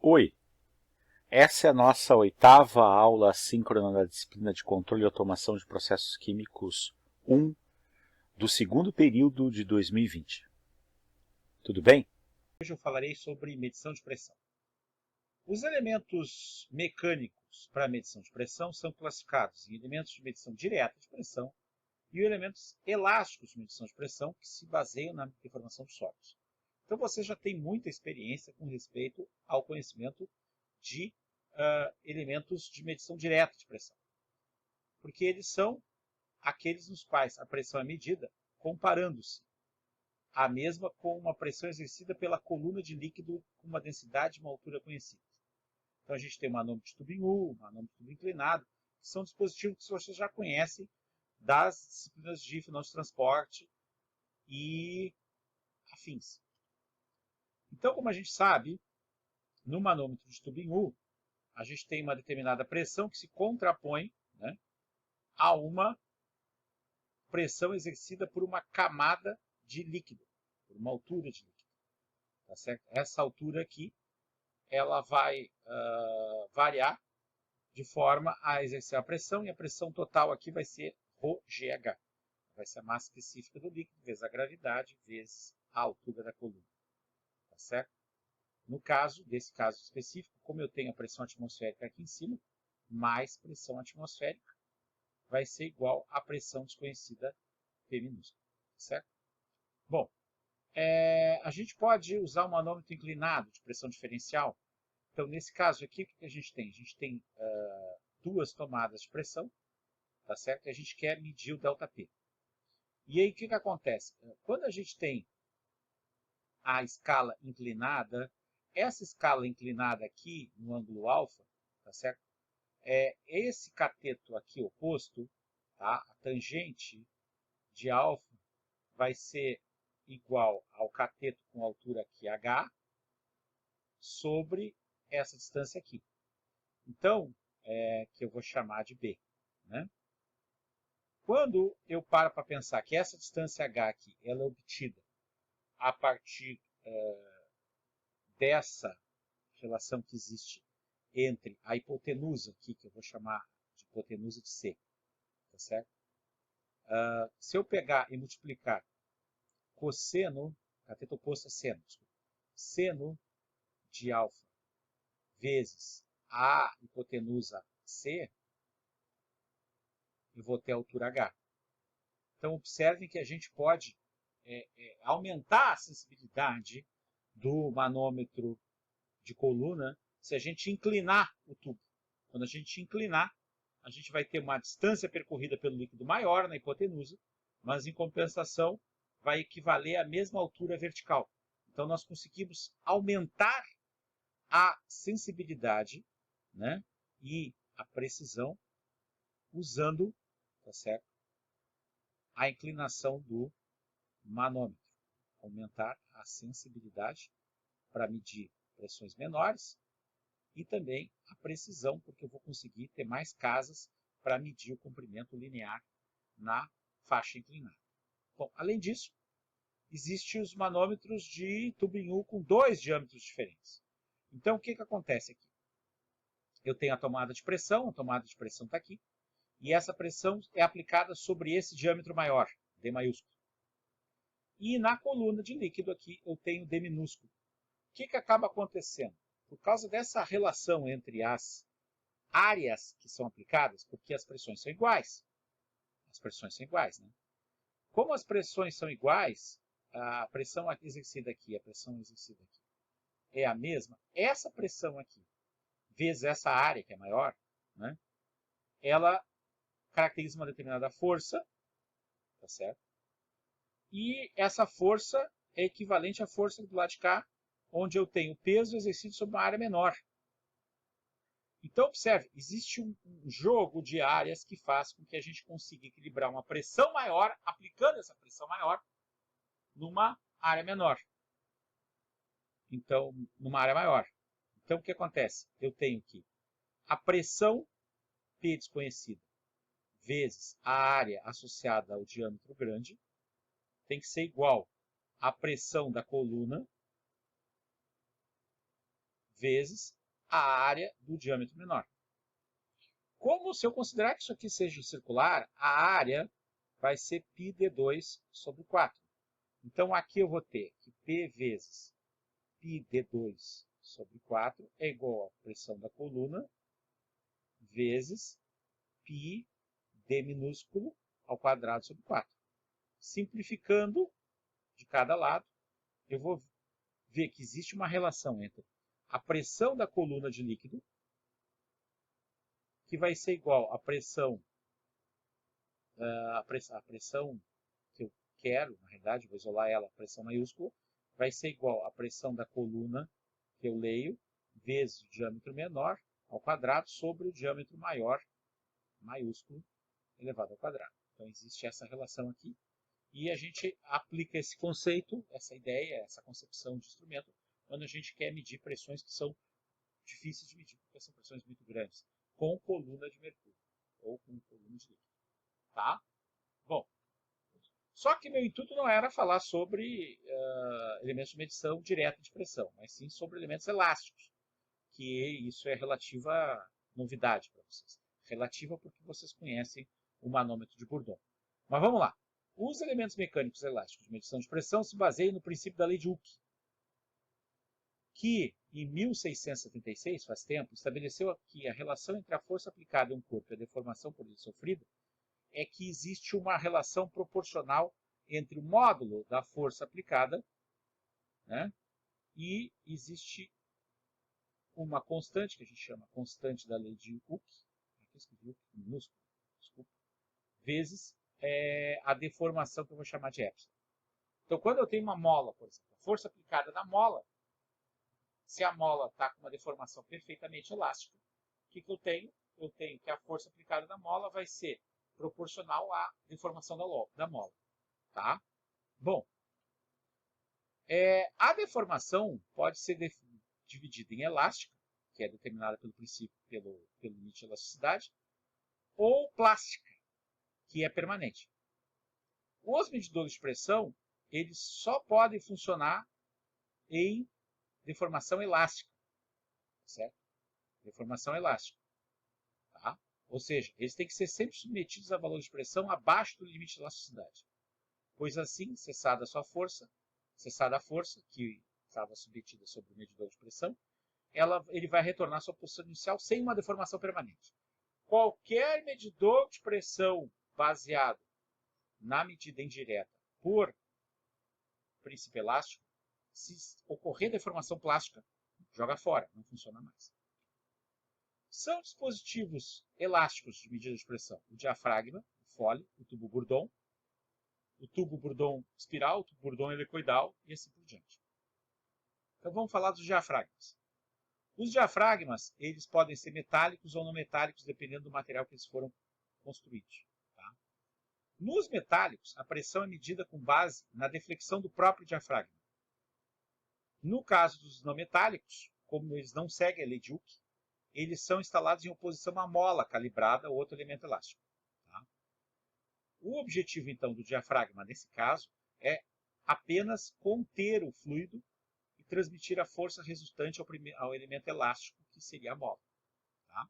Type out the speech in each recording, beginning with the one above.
Oi, essa é a nossa oitava aula assíncrona da disciplina de Controle e Automação de Processos Químicos 1 do segundo período de 2020. Tudo bem? Hoje eu falarei sobre medição de pressão. Os elementos mecânicos para medição de pressão são classificados em elementos de medição direta de pressão e elementos elásticos de medição de pressão que se baseiam na deformação de sólidos. Então você já tem muita experiência com respeito ao conhecimento de elementos de medição direta de pressão, porque eles são aqueles nos quais a pressão é medida comparando-se a mesma com uma pressão exercida pela coluna de líquido com uma densidade e uma altura conhecidas. Então a gente tem o manômetro de tubo em U, o manômetro de tubo inclinado, que são dispositivos que vocês já conhecem das disciplinas de final de transporte e afins. Então, como a gente sabe, no manômetro de tubo em U, a gente tem uma determinada pressão que se contrapõe, né, a uma pressão exercida por uma camada de líquido, por uma altura de líquido. Tá certo? Essa altura aqui ela vai variar de forma a exercer a pressão, e a pressão total aqui vai ser ρGH. Vai ser a massa específica do líquido, vezes a gravidade, vezes a altura da coluna. Tá certo? No caso, desse caso específico, como eu tenho a pressão atmosférica aqui em cima, mais pressão atmosférica vai ser igual à pressão desconhecida P minúsculo. Certo? Bom, a gente pode usar um manômetro inclinado de pressão diferencial. Então, nesse caso aqui, o que a gente tem? A gente tem duas tomadas de pressão, tá certo? E a gente quer medir o ΔP. E aí, o que acontece? Quando a gente tem a escala inclinada, essa escala inclinada aqui, no ângulo alfa, tá certo? Esse cateto aqui oposto, tá? A tangente de alfa vai ser igual ao cateto com altura aqui h sobre essa distância aqui. Então, que eu vou chamar de B. Né? Quando eu paro para pensar que essa distância h aqui ela é obtida a partir dessa relação que existe entre a hipotenusa aqui, que eu vou chamar de hipotenusa de C, tá certo? Se eu pegar e multiplicar cosseno, cateto oposto é seno, desculpa, seno de alfa vezes a hipotenusa C, eu vou ter a altura h. Então, observem que a gente pode aumentar a sensibilidade do manômetro de coluna se a gente inclinar o tubo. Quando a gente inclinar, a gente vai ter uma distância percorrida pelo líquido maior na hipotenusa, mas em compensação vai equivaler à mesma altura vertical. Então nós conseguimos aumentar a sensibilidade, né, e a precisão usando, tá certo, a inclinação do manômetro. Aumentar a sensibilidade para medir pressões menores e também a precisão, porque eu vou conseguir ter mais casas para medir o comprimento linear na faixa inclinada. Bom, além disso, existem os manômetros de tubo em U com dois diâmetros diferentes. Então, o que acontece aqui? Eu tenho a tomada de pressão está aqui, e essa pressão é aplicada sobre esse diâmetro maior, D maiúsculo. E na coluna de líquido aqui eu tenho D minúsculo. O que acaba acontecendo? Por causa dessa relação entre as áreas que são aplicadas, porque as pressões são iguais. As pressões são iguais, né? Como as pressões são iguais, a pressão exercida aqui e a pressão exercida aqui é a mesma, essa pressão aqui, vezes essa área que é maior, né, ela caracteriza uma determinada força, tá certo? E essa força é equivalente à força do lado de cá, onde eu tenho peso exercido sobre uma área menor. Então, observe, existe um jogo de áreas que faz com que a gente consiga equilibrar uma pressão maior, aplicando essa pressão maior, numa área menor. Então, numa área maior. Então, o que acontece? Eu tenho que a pressão P desconhecida vezes a área associada ao diâmetro grande tem que ser igual à pressão da coluna vezes a área do diâmetro menor. Como se eu considerar que isso aqui seja circular, a área vai ser πd2 sobre 4. Então aqui eu vou ter que P vezes πd2 sobre 4 é igual à pressão da coluna vezes π d minúsculo ao quadrado sobre 4. Simplificando de cada lado, eu vou ver que existe uma relação entre a pressão da coluna de líquido, que vai ser igual à pressão, a pressão que eu quero, na realidade, vou isolar ela, a pressão maiúscula, vai ser igual à pressão da coluna que eu leio, vezes o diâmetro menor ao quadrado sobre o diâmetro maior, maiúsculo, elevado ao quadrado. Então existe essa relação aqui. E a gente aplica esse conceito, essa ideia, essa concepção de instrumento, quando a gente quer medir pressões que são difíceis de medir, porque são pressões muito grandes, com coluna de mercúrio, ou com coluna de líquido. Tá? Bom, só que meu intuito não era falar sobre elementos de medição direta de pressão, mas sim sobre elementos elásticos, que isso é relativa novidade para vocês. Relativa porque vocês conhecem o manômetro de Bourdon. Mas vamos lá. Os elementos mecânicos elásticos de medição de pressão se baseiam no princípio da lei de Hooke, que em 1676, faz tempo, estabeleceu que a relação entre a força aplicada a um corpo e a deformação por ele sofrida é que existe uma relação proporcional entre o módulo da força aplicada, né, e existe uma constante, que a gente chama constante da lei de Hooke, aqui escrevi Hooke minúsculo, desculpa, vezes a deformação que eu vou chamar de epsilon. Então, quando eu tenho uma mola, por exemplo, a força aplicada na mola, se a mola está com uma deformação perfeitamente elástica, o que eu tenho? Eu tenho que a força aplicada na mola vai ser proporcional à deformação da mola. Tá? Bom, a deformação pode ser dividida em elástica, que é determinada pelo princípio, pelo limite de elasticidade, ou plástica, que é permanente. Os medidores de pressão, eles só podem funcionar em deformação elástica, certo? Deformação elástica, tá? Ou seja, eles têm que ser sempre submetidos a valores de pressão abaixo do limite de elasticidade, pois assim, cessada a força que estava submetida sobre o medidor de pressão, ele vai retornar à sua posição inicial sem uma deformação permanente. Qualquer medidor de pressão baseado na medida indireta por princípio elástico, se ocorrer deformação plástica, joga fora, não funciona mais. São dispositivos elásticos de medida de pressão o diafragma, o Foley, o tubo Bourdon espiral, o tubo Bourdon helicoidal e assim por diante. Então vamos falar dos diafragmas. Os diafragmas, eles podem ser metálicos ou não metálicos, dependendo do material que eles foram construídos. Tá? Nos metálicos, a pressão é medida com base na deflexão do próprio diafragma. No caso dos não metálicos, como eles não seguem a lei de Hooke, eles são instalados em oposição à mola calibrada ou outro elemento elástico. Tá? O objetivo, então, do diafragma, nesse caso, é apenas conter o fluido e transmitir a força resultante ao elemento elástico, que seria a mola. Tá?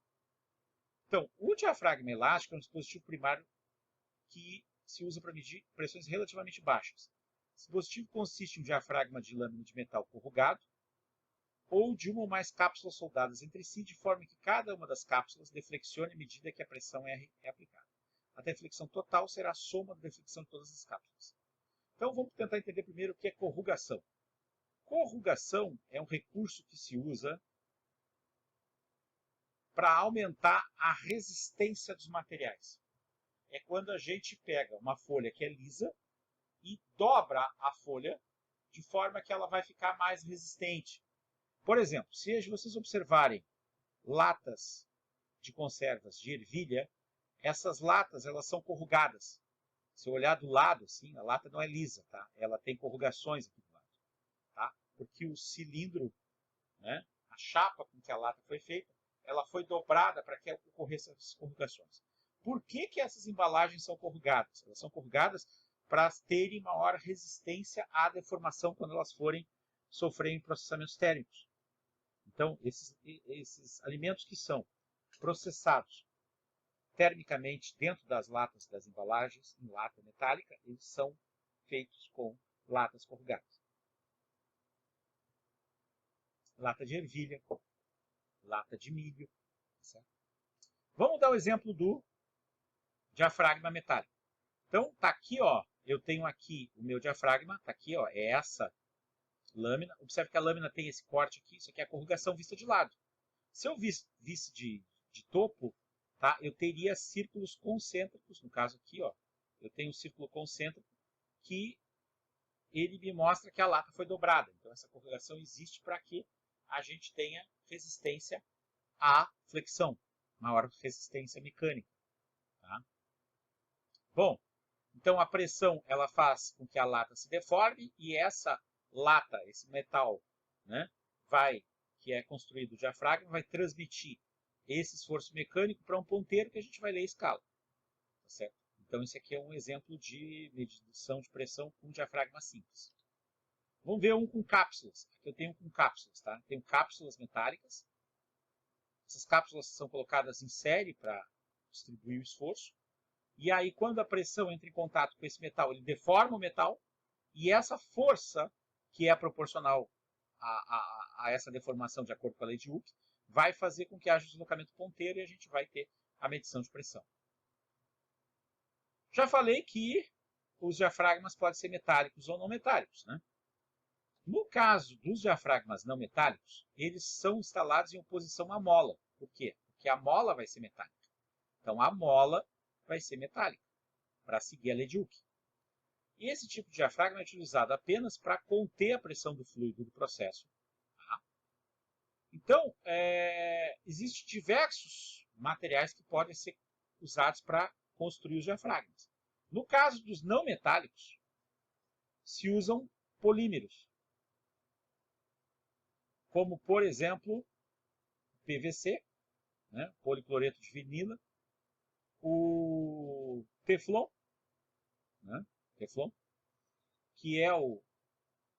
Então, o diafragma elástico é um dispositivo primário que se usa para medir pressões relativamente baixas. Esse dispositivo consiste em um diafragma de lâmina de metal corrugado ou de uma ou mais cápsulas soldadas entre si, de forma que cada uma das cápsulas deflexione à medida que a pressão é aplicada. A deflexão total será a soma da deflexão de todas as cápsulas. Então vamos tentar entender primeiro o que é corrugação. Corrugação é um recurso que se usa para aumentar a resistência dos materiais. É quando a gente pega uma folha que é lisa e dobra a folha de forma que ela vai ficar mais resistente. Por exemplo, se vocês observarem latas de conservas de ervilha, essas latas elas são corrugadas. Se eu olhar do lado, assim, a lata não é lisa, tá? Ela tem corrugações aqui do lado, tá? Porque o cilindro, né, a chapa com que a lata foi feita, ela foi dobrada para que ocorressem essas corrugações. Por que essas embalagens são corrugadas? Elas são corrugadas para terem maior resistência à deformação quando elas forem sofrer processamentos térmicos. Então, esses alimentos que são processados termicamente dentro das latas das embalagens, em lata metálica, eles são feitos com latas corrugadas. Lata de ervilha, lata de milho. Certo? Vamos dar o exemplo do diafragma metálico. Então, tá aqui, ó, eu tenho aqui o meu diafragma, tá aqui, ó, é essa lâmina. Observe que a lâmina tem esse corte aqui, isso aqui é a corrugação vista de lado. Se eu visse de topo, tá, eu teria círculos concêntricos, no caso aqui, ó, eu tenho um círculo concêntrico que ele me mostra que a lata foi dobrada. Então, essa corrugação existe para que a gente tenha resistência à flexão, maior resistência mecânica. Tá? Bom, então a pressão ela faz com que a lata se deforme e essa lata, esse metal, né, que é construído o diafragma, vai transmitir esse esforço mecânico para um ponteiro que a gente vai ler a escala. Tá certo? Então, esse aqui é um exemplo de medição de pressão com diafragma simples. Vamos ver um com cápsulas. Aqui eu tenho um com cápsulas. Tá? Tenho cápsulas metálicas. Essas cápsulas são colocadas em série para distribuir o esforço. E aí, quando a pressão entra em contato com esse metal, ele deforma o metal. E essa força, que é proporcional a essa deformação, de acordo com a lei de Hooke, vai fazer com que haja deslocamento ponteiro e a gente vai ter a medição de pressão. Já falei que os diafragmas podem ser metálicos ou não metálicos. Né? No caso dos diafragmas não metálicos, eles são instalados em oposição à mola. Por quê? Porque a mola vai ser metálica. Então, a mola vai ser metálica, para seguir a lei de Hooke. E esse tipo de diafragma é utilizado apenas para conter a pressão do fluido do processo. Tá? Então, existem diversos materiais que podem ser usados para construir os diafragmas. No caso dos não metálicos, se usam polímeros, como, por exemplo, PVC, né, policloreto de vinila, o Teflon, né, Teflon, que é o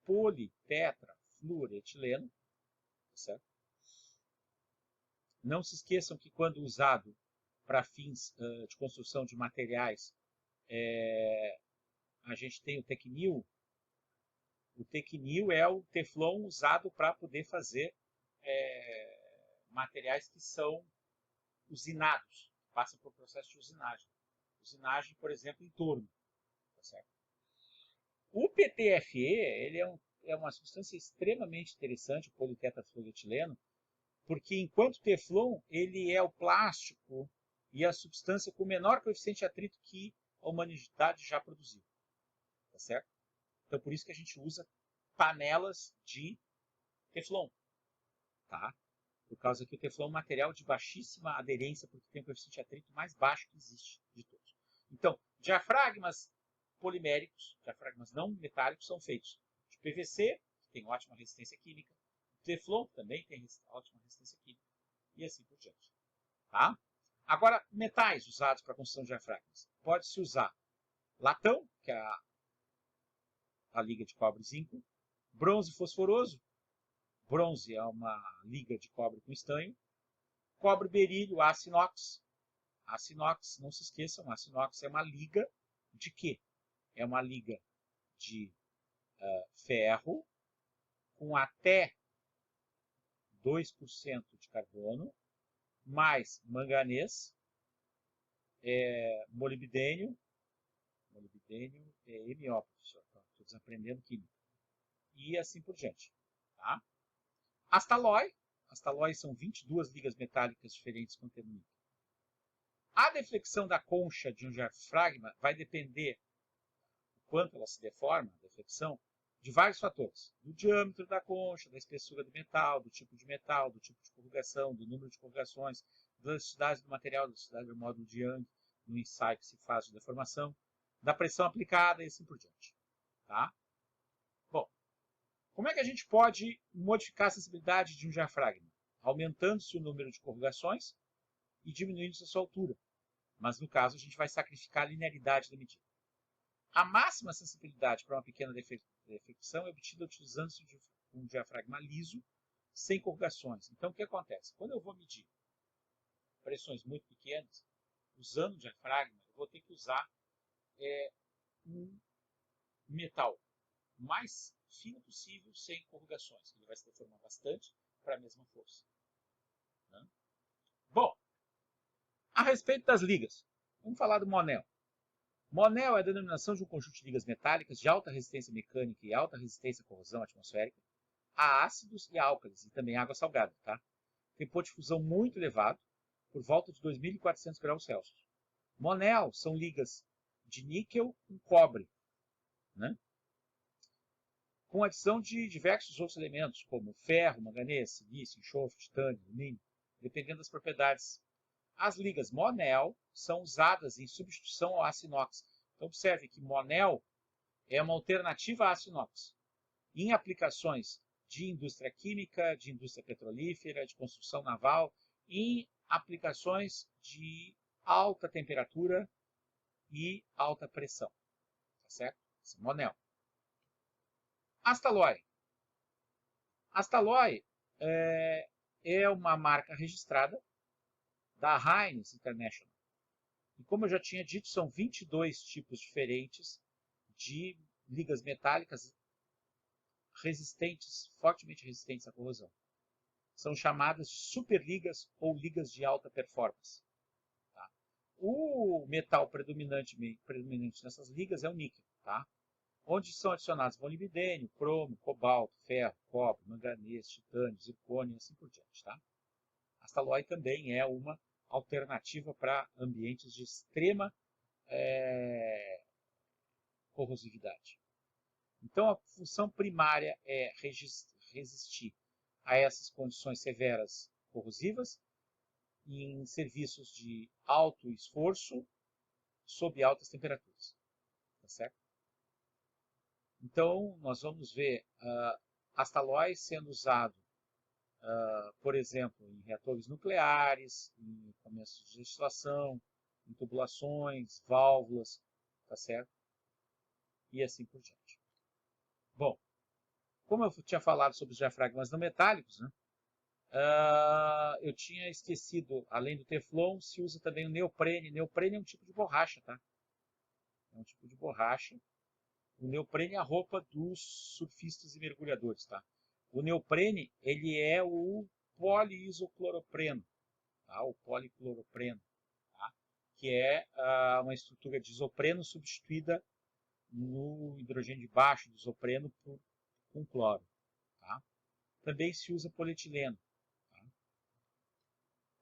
politetrafluoretileno, certo? Não se esqueçam que quando usado para fins de construção de materiais, a gente tem o Tecnil. O Tecnil é o Teflon usado para poder fazer materiais que são usinados, passam por processo de usinagem. Usinagem, por exemplo, em torno. Tá certo? O PTFE ele é uma substância extremamente interessante, o politetrafluoretileno, porque enquanto o Teflon ele é o plástico e a substância com o menor coeficiente de atrito que a humanidade já produziu. Tá certo? Então, por isso que a gente usa panelas de Teflon. Tá? Por causa que o Teflon é um material de baixíssima aderência, porque tem o coeficiente de atrito mais baixo que existe de todos. Então, diafragmas poliméricos, diafragmas não metálicos, são feitos de PVC, que tem ótima resistência química, Teflon também tem ótima resistência química, e assim por diante. Tá? Agora, metais usados para a construção de diafragmas. Pode-se usar latão, que é a liga de cobre e zinco, bronze fosforoso, bronze é uma liga de cobre com estanho, cobre berílio, aço inox. Aço inox, não se esqueçam, aço inox é uma liga de quê? É uma liga de ferro com até 2% de carbono, mais manganês, molibdênio é MO, professor, estou desaprendendo química, e assim por diante. Tá? Astalói são 22 ligas metálicas diferentes contendo níquel. A deflexão da concha de um diafragma vai depender do quanto ela se deforma, a deflexão, de vários fatores. Do diâmetro da concha, da espessura do metal, do tipo de corrugação, do número de corrugações, da elasticidade do material, da elasticidade do módulo de Young, no ensaio que se faz de deformação, da pressão aplicada e assim por diante. Tá? Bom, como é que a gente pode modificar a sensibilidade de um diafragma? Aumentando-se o número de corrugações e diminuindo-se a sua altura. Mas, no caso, a gente vai sacrificar a linearidade da medida. A máxima sensibilidade para uma pequena defecção é obtida utilizando-se um diafragma liso, sem corrugações. Então, o que acontece? Quando eu vou medir pressões muito pequenas, usando o diafragma, eu vou ter que usar um metal mais fino possível, sem corrugações. Ele vai se deformar bastante para a mesma força. Né? Bom, a respeito das ligas, vamos falar do Monel. Monel é a denominação de um conjunto de ligas metálicas de alta resistência mecânica e alta resistência à corrosão atmosférica, a ácidos e álcalis, e também água salgada. Tá? Tem ponto de fusão muito elevado, por volta de 2.400 graus Celsius. Monel são ligas de níquel com cobre, né? Com adição de diversos outros elementos, como ferro, manganês, silício, enxofre, titânio, alumínio, dependendo das propriedades. As ligas Monel são usadas em substituição ao aço inox. Então, observe que Monel é uma alternativa a aço inox em aplicações de indústria química, de indústria petrolífera, de construção naval, em aplicações de alta temperatura e alta pressão. Tá certo? Esse é Monel. Astalloy. Astalloy é uma marca registrada da Heinz International. E como eu já tinha dito, são 22 tipos diferentes de ligas metálicas resistentes, fortemente resistentes à corrosão. São chamadas de superligas ou ligas de alta performance. Tá? O metal predominante nessas ligas é o níquel, tá? Onde são adicionados molibdênio, cromo, cobalto, ferro, cobre, manganês, titânio, zircônio e assim por diante. Tá? A Astalloy também é uma alternativa para ambientes de extrema corrosividade. Então, a função primária é resistir a essas condições severas corrosivas em serviços de alto esforço sob altas temperaturas. Tá certo? Então, nós vamos ver Astalloy sendo usado, por exemplo, em reatores nucleares, em equipamentos de destilação, em tubulações, válvulas, tá certo? E assim por diante. Bom, como eu tinha falado sobre os diafragmas não metálicos, né, eu tinha esquecido, além do Teflon, se usa também o neoprene. Neoprene é um tipo de borracha, tá? É um tipo de borracha. O neoprene é a roupa dos surfistas e mergulhadores, tá? O neoprene, ele é o poliisocloropreno, tá? O policloropreno, tá? Que é uma estrutura de isopreno substituída no hidrogênio de baixo do isopreno com cloro, tá? Também se usa polietileno. Tá?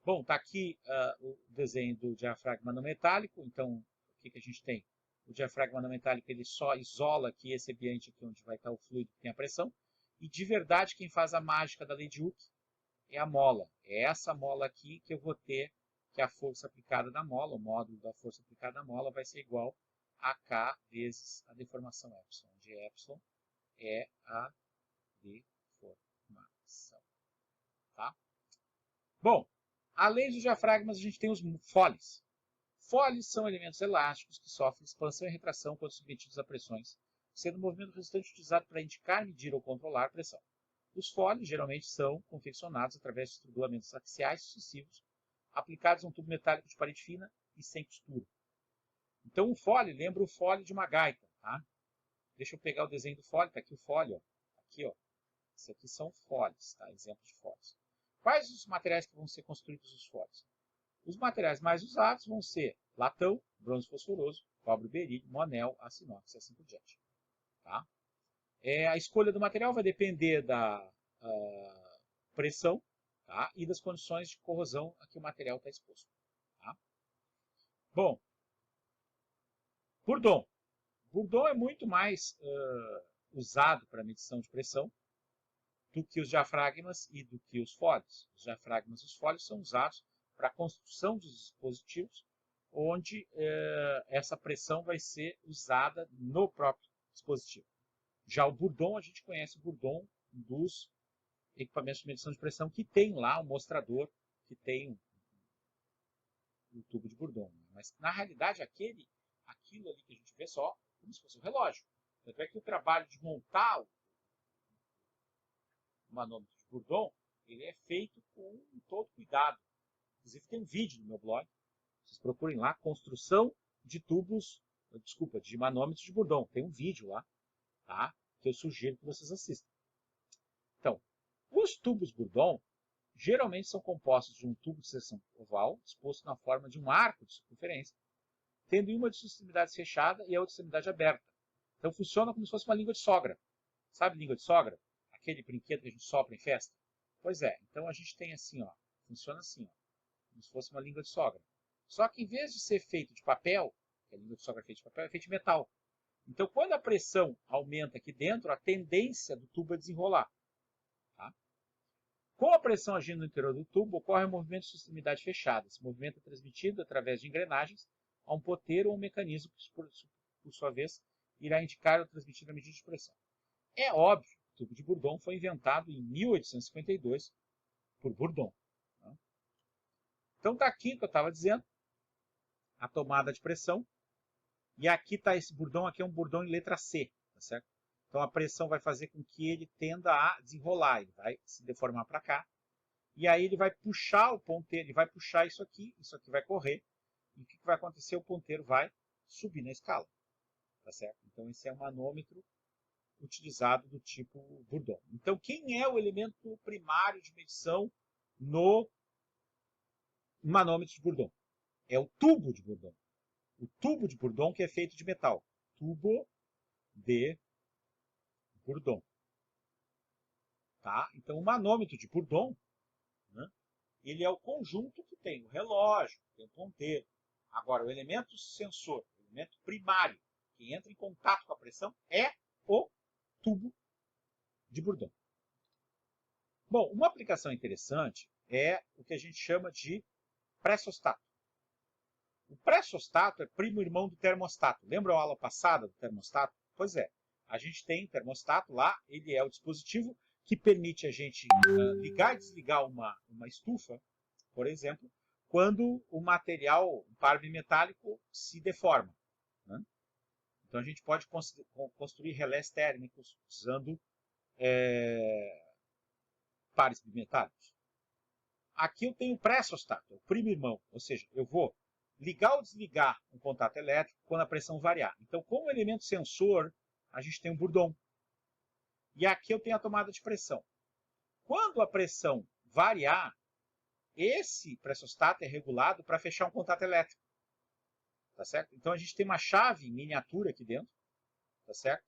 Bom, tá aqui o desenho do diafragma não metálico. Então, o que a gente tem? O diafragma não metálico ele só isola aqui esse ambiente aqui onde vai estar o fluido que tem a pressão. E de verdade quem faz a mágica da lei de Hooke é a mola. É essa mola aqui que eu vou ter, que a força aplicada na mola, o módulo da força aplicada na mola vai ser igual a K vezes a deformação epsilon, onde epsilon é a deformação. Tá? Bom, além dos diafragmas a gente tem os foles. Foles são elementos elásticos que sofrem expansão e retração quando submetidos a pressões, sendo o movimento resultante utilizado para indicar, medir ou controlar a pressão. Os foles geralmente são confeccionados através de estrangulamentos axiais sucessivos, aplicados a um tubo metálico de parede fina e sem costura. Então o fole lembra o fole de uma gaita. Tá? Deixa eu pegar o desenho do fole, está aqui o fole. Ó. Aqui, ó. Esses aqui são foles, tá? Exemplos de foles. Quais os materiais que vão ser construídos os foles? Os materiais mais usados vão ser latão, bronze fosforoso, cobre berílio, monel, aço inox e assim por diante. Tá? A escolha do material vai depender da pressão, tá? E das condições de corrosão a que o material está exposto. Tá? Bom, Bourdon. Bourdon é muito mais usado para medição de pressão do que os diafragmas e do que os foles. Os diafragmas e os foles são usados para a construção dos dispositivos, onde essa pressão vai ser usada no próprio dispositivo. Já o Bourdon, a gente conhece o Bourdon dos equipamentos de medição de pressão, que tem lá um mostrador, que tem um tubo de Bourdon. Mas, na realidade, aquilo ali que a gente vê só como se fosse um relógio. Tanto é que o trabalho de montar o manômetro de Bourdon ele é feito com todo cuidado. Inclusive tem um vídeo no meu blog, vocês procurem lá, construção de tubos, desculpa, de manômetros de Bourdon. Tem um vídeo lá, tá? Que eu sugiro que vocês assistam. Então, os tubos Bourdon geralmente são compostos de um tubo de seção oval, disposto na forma de um arco de circunferência, tendo uma de suas extremidades fechada e a outra extremidade aberta. Então funciona como se fosse uma língua de sogra. Sabe língua de sogra? Aquele brinquedo que a gente sopra em festa? Pois é, então a gente tem assim, ó, funciona assim, ó, como se fosse uma língua de sogra. Só que em vez de ser feito de papel, que a língua de sogra é feita de papel, é feita de metal. Então quando a pressão aumenta aqui dentro, a tendência do tubo é desenrolar. Tá? Com a pressão agindo no interior do tubo, ocorre um movimento de sua extremidade fechada. Esse movimento é transmitido através de engrenagens a um ponteiro ou um mecanismo que, por sua vez, irá indicar ou transmitir a medida de pressão. É óbvio que o tubo de Bourdon foi inventado em 1852 por Bourdon. Né? Então está aqui o que eu estava dizendo, a tomada de pressão. E aqui está esse Bourdon, aqui é um Bourdon em letra C. Tá certo? Então a pressão vai fazer com que ele tenda a desenrolar, ele vai se deformar para cá. E aí ele vai puxar o ponteiro, ele vai puxar isso aqui vai correr. E o que vai acontecer? O ponteiro vai subir na escala. Tá certo? Então esse é um manômetro utilizado do tipo Bourdon. Então quem é o elemento primário de medição no manômetro de Bourdon? É o tubo de Bourdon. O tubo de Bourdon que é feito de metal. Tubo de Bourdon. Tá? Então o manômetro de Bourdon, né, ele é o conjunto que tem o relógio, tem o ponteiro. Agora o elemento sensor, o elemento primário, que entra em contato com a pressão, é o tubo de Bourdon. Bom, uma aplicação interessante é o que a gente chama de pressostato. O pressostato é primo irmão do termostato. Lembra a aula passada do termostato? Pois é, a gente tem o termostato lá, ele é o dispositivo que permite a gente ligar e desligar uma estufa, por exemplo, quando o material, o par bimetálico, se deforma. Né? Então a gente pode construir relés térmicos usando pares bimetálicos. Aqui eu tenho o pressostato, o primo irmão, ou seja, eu vou ligar ou desligar um contato elétrico quando a pressão variar. Então, como elemento sensor, a gente tem o Bourdon. E aqui eu tenho a tomada de pressão. Quando a pressão variar, esse pressostato é regulado para fechar um contato elétrico. Tá certo? Então a gente tem uma chave miniatura aqui dentro, tá certo?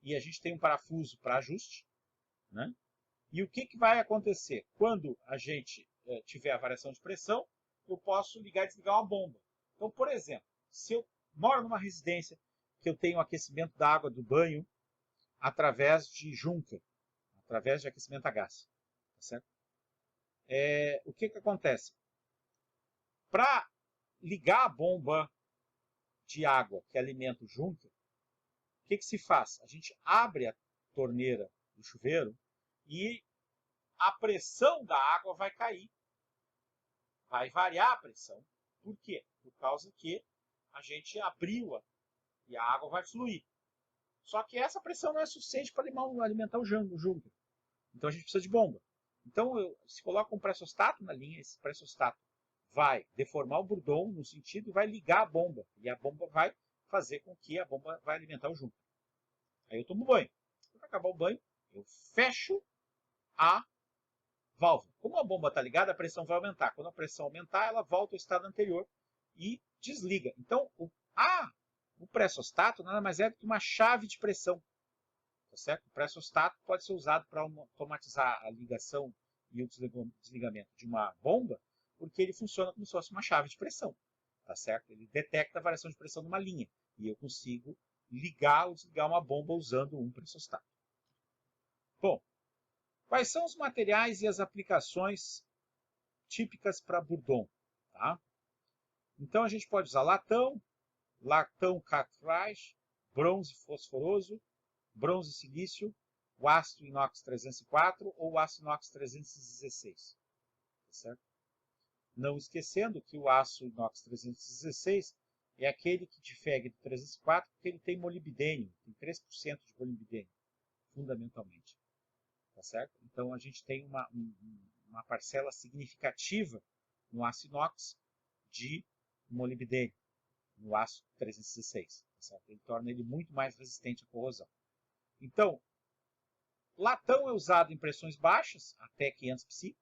E a gente tem um parafuso para ajuste, né? E o que vai acontecer? Quando a gente tiver a variação de pressão, eu posso ligar e desligar uma bomba. Então, por exemplo, se eu moro numa residência que eu tenho aquecimento da água do banho através de Juncker, através de aquecimento a gás, tá certo? O que acontece? Para ligar a bomba de água que alimenta o Juncker, o que se faz? A gente abre a torneira do chuveiro e a pressão da água vai cair. Vai variar a pressão. Por quê? Por causa que a gente abriu e a água vai fluir. Só que essa pressão não é suficiente para alimentar o Juncker. Então a gente precisa de bomba. Então se coloca um pressostato na linha, esse pressostato vai deformar o Bourdon no sentido e vai ligar a bomba. E a bomba vai fazer com que a bomba vai alimentar o Juncker. Aí eu tomo banho. Quando acabar o banho, eu fecho a válvula. Como a bomba está ligada, a pressão vai aumentar. Quando a pressão aumentar, ela volta ao estado anterior e desliga. Então, o pressostato nada mais é do que uma chave de pressão. Tá certo? O pressostato pode ser usado para automatizar a ligação e o desligamento de uma bomba, porque ele funciona como se fosse uma chave de pressão. Tá certo? Ele detecta a variação de pressão numa linha. E eu consigo ligar ou desligar uma bomba usando um pressostato. Bom, quais são os materiais e as aplicações típicas para Bourdon? Tá? Então a gente pode usar latão cartridge, bronze fosforoso, bronze silício, o ácido inox 304 ou o ácido inox 316. Tá certo? Não esquecendo que o aço inox 316 é aquele que difere do 304 porque ele tem molibdênio, tem 3% de molibdênio, fundamentalmente. Tá certo? Então a gente tem uma parcela significativa no aço inox de molibdênio, no aço 316. Certo? Ele torna ele muito mais resistente à corrosão. Então, latão é usado em pressões baixas, até 500 psi.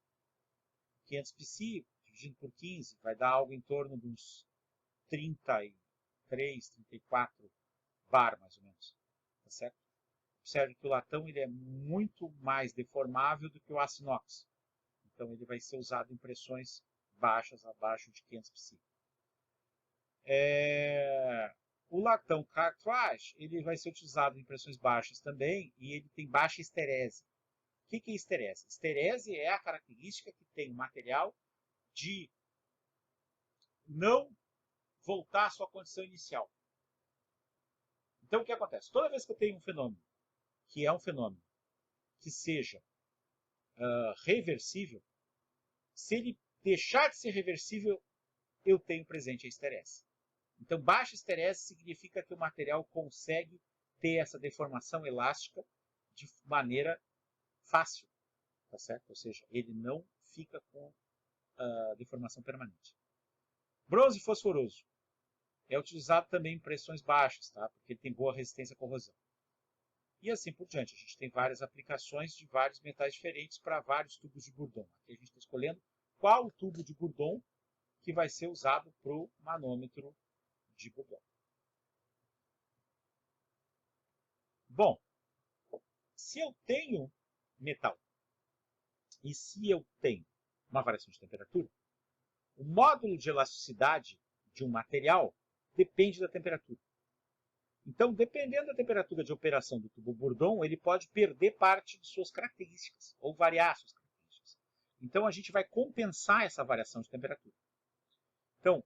500 psi, dividido por 15, vai dar algo em torno de uns 33, 34 bar, mais ou menos. Tá certo? Observe que o latão ele é muito mais deformável do que o aço inox. Então, ele vai ser usado em pressões baixas, abaixo de 500 psi. O latão cartridge ele vai ser utilizado em pressões baixas também e ele tem baixa esterese. O que é esterese? Esterese é a característica que tem o material de não voltar à sua condição inicial. Então, o que acontece? Toda vez que eu tenho um fenômeno, que é um fenômeno que seja reversível, se ele deixar de ser reversível, eu tenho presente a esterese. Então, baixa esterese significa que o material consegue ter essa deformação elástica de maneira fácil, tá certo? Ou seja, ele não fica com deformação permanente. Bronze fosforoso é utilizado também em pressões baixas, tá? Porque ele tem boa resistência à corrosão. E assim por diante. A gente tem várias aplicações de vários metais diferentes para vários tubos de Bourdon. Aqui a gente está escolhendo qual o tubo de Bourdon que vai ser usado para o manômetro de Bourdon. Bom, se eu tenho metal e se eu tenho uma variação de temperatura, o módulo de elasticidade de um material depende da temperatura. Então, dependendo da temperatura de operação do tubo Bourdon, ele pode perder parte de suas características ou variar suas características. Então, a gente vai compensar essa variação de temperatura. Então,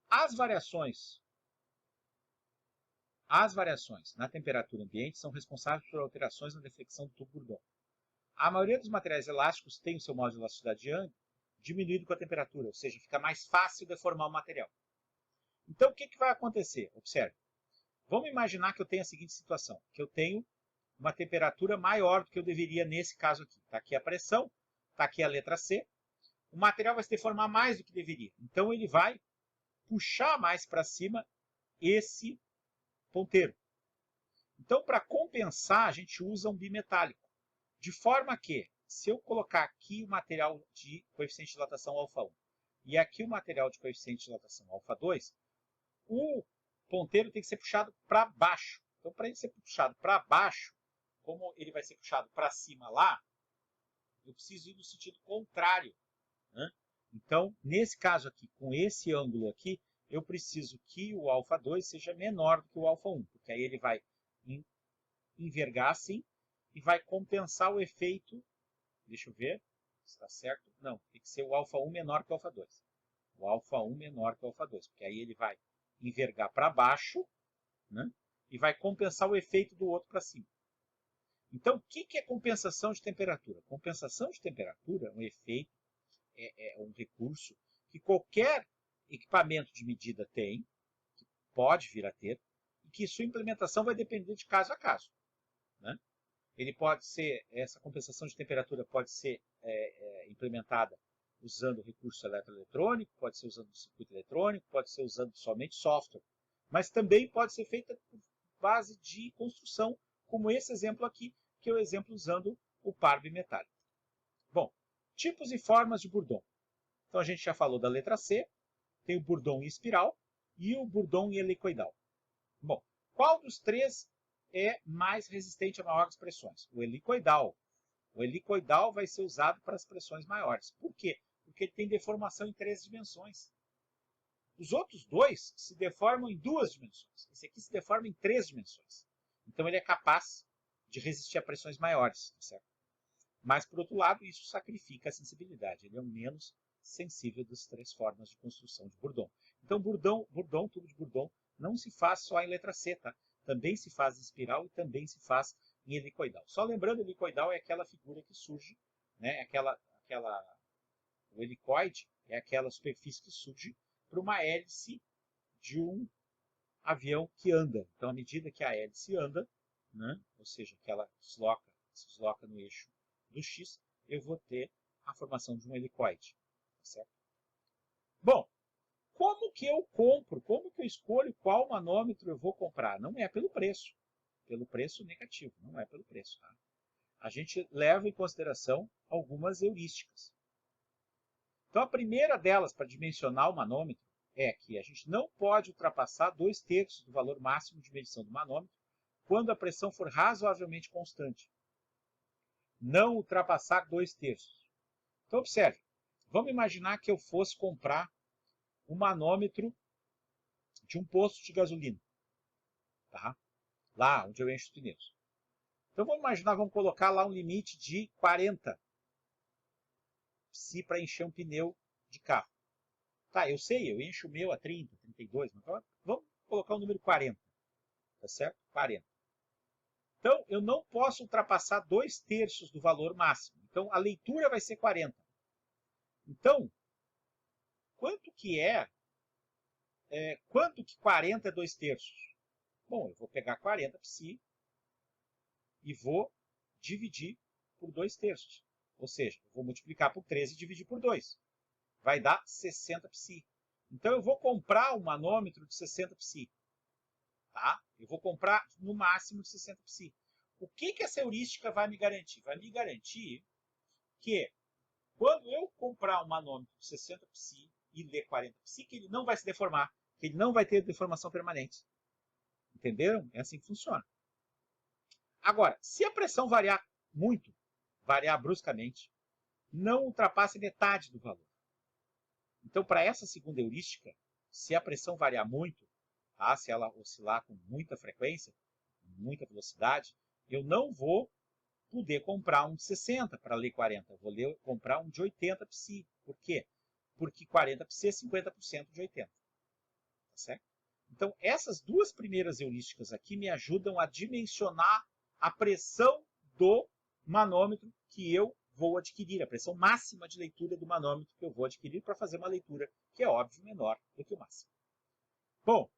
as variações na temperatura ambiente são responsáveis por alterações na deflexão do tubo Bourdon. A maioria dos materiais elásticos tem o seu módulo de elasticidade diminuído com a temperatura, ou seja, fica mais fácil deformar o material. Então, o que vai acontecer? Observe. Vamos imaginar que eu tenho a seguinte situação, que eu tenho uma temperatura maior do que eu deveria nesse caso aqui. Está aqui a pressão, está aqui a letra C. O material vai se deformar mais do que deveria. Então, ele vai puxar mais para cima esse ponteiro. Então, para compensar, a gente usa um bimetálico. De forma que, se eu colocar aqui o material de coeficiente de dilatação alfa 1 e aqui o material de coeficiente de dilatação alfa 2, o ponteiro tem que ser puxado para baixo. Então, para ele ser puxado para baixo, como ele vai ser puxado para cima lá, eu preciso ir no sentido contrário. Né? Então, nesse caso aqui, com esse ângulo aqui, eu preciso que o alfa 2 seja menor do que o alfa 1, porque aí ele vai envergar assim e vai compensar o efeito. Deixa eu ver se está certo. Não, tem que ser o alfa 1 menor que o alfa 2. O alfa 1 menor que o alfa 2, porque aí ele vai envergar para baixo, né? E vai compensar o efeito do outro para cima. Então, o que é compensação de temperatura? Compensação de temperatura é um efeito, é um recurso que qualquer equipamento de medida tem, que pode vir a ter, e que sua implementação vai depender de caso a caso. Né? Ele pode ser, essa compensação de temperatura pode ser implementada usando recurso eletroeletrônico, pode ser usando circuito eletrônico, pode ser usando somente software, mas também pode ser feita por base de construção, como esse exemplo aqui, que é o exemplo usando o par bimetálico. Bom, tipos e formas de Bourdon. Então a gente já falou da letra C, tem o Bourdon em espiral e o Bourdon em helicoidal. Bom, qual dos três é mais resistente a maiores pressões? O helicoidal. O helicoidal vai ser usado para as pressões maiores. Por quê? Porque ele tem deformação em 3 dimensões. Os outros dois se deformam em 2 dimensões. Esse aqui se deforma em 3 dimensões. Então ele é capaz de resistir a pressões maiores. Certo? Mas, por outro lado, isso sacrifica a sensibilidade. Ele é o menos sensível das 3 formas de construção de Bourdon. Então, tubo de Bourdon, não se faz só em letra C, tá? Também se faz em espiral e também se faz em helicoidal. Só lembrando, helicoidal é aquela figura que surge, né? O helicoide é aquela superfície que surge para uma hélice de um avião que anda. Então, à medida que a hélice anda, né? Ou seja, que ela se desloca no eixo do X, eu vou ter a formação de um helicoide. Tá certo? Bom, como que eu compro, como que eu escolho qual manômetro eu vou comprar? Não é pelo preço negativo, não é pelo preço. Tá? A gente leva em consideração algumas heurísticas. Então, a primeira delas, para dimensionar o manômetro, é que a gente não pode ultrapassar 2/3 do valor máximo de medição do manômetro quando a pressão for razoavelmente constante. Não ultrapassar 2/3. Então, observe. Vamos imaginar que eu fosse comprar um manômetro de um posto de gasolina. Tá? Lá onde eu encho os pneus. Então, vamos imaginar, vamos colocar lá um limite de 40 psi para encher um pneu de carro. Tá, eu sei, eu encho o meu a 30, 32, mas vamos colocar o número 40. Tá certo? 40. Então, eu não posso ultrapassar 2/3 do valor máximo. Então, a leitura vai ser 40. Então, quanto que 40 é 2/3? Bom, eu vou pegar 40 psi e vou dividir por 2/3. Ou seja, eu vou multiplicar por 13 e dividir por 2. Vai dar 60 psi. Então, eu vou comprar um manômetro de 60 psi. Tá? Eu vou comprar no máximo de 60 psi. O que essa heurística vai me garantir? Vai me garantir que quando eu comprar um manômetro de 60 psi e ler 40 psi, que ele não vai se deformar, que ele não vai ter deformação permanente. Entenderam? É assim que funciona. Agora, se a pressão variar muito, variar bruscamente, não ultrapasse metade do valor. Então, para essa segunda heurística, se a pressão variar muito, tá? Se ela oscilar com muita frequência, muita velocidade, eu não vou poder comprar um de 60 para ler 40. Eu vou comprar um de 80 psi. Por quê? Porque 40 psi é 50% de 80. Tá certo? Então, essas duas primeiras heurísticas aqui me ajudam a dimensionar a pressão do manômetro que eu vou adquirir, a pressão máxima de leitura do manômetro que eu vou adquirir para fazer uma leitura que é, óbvio, menor do que o máximo. Bom,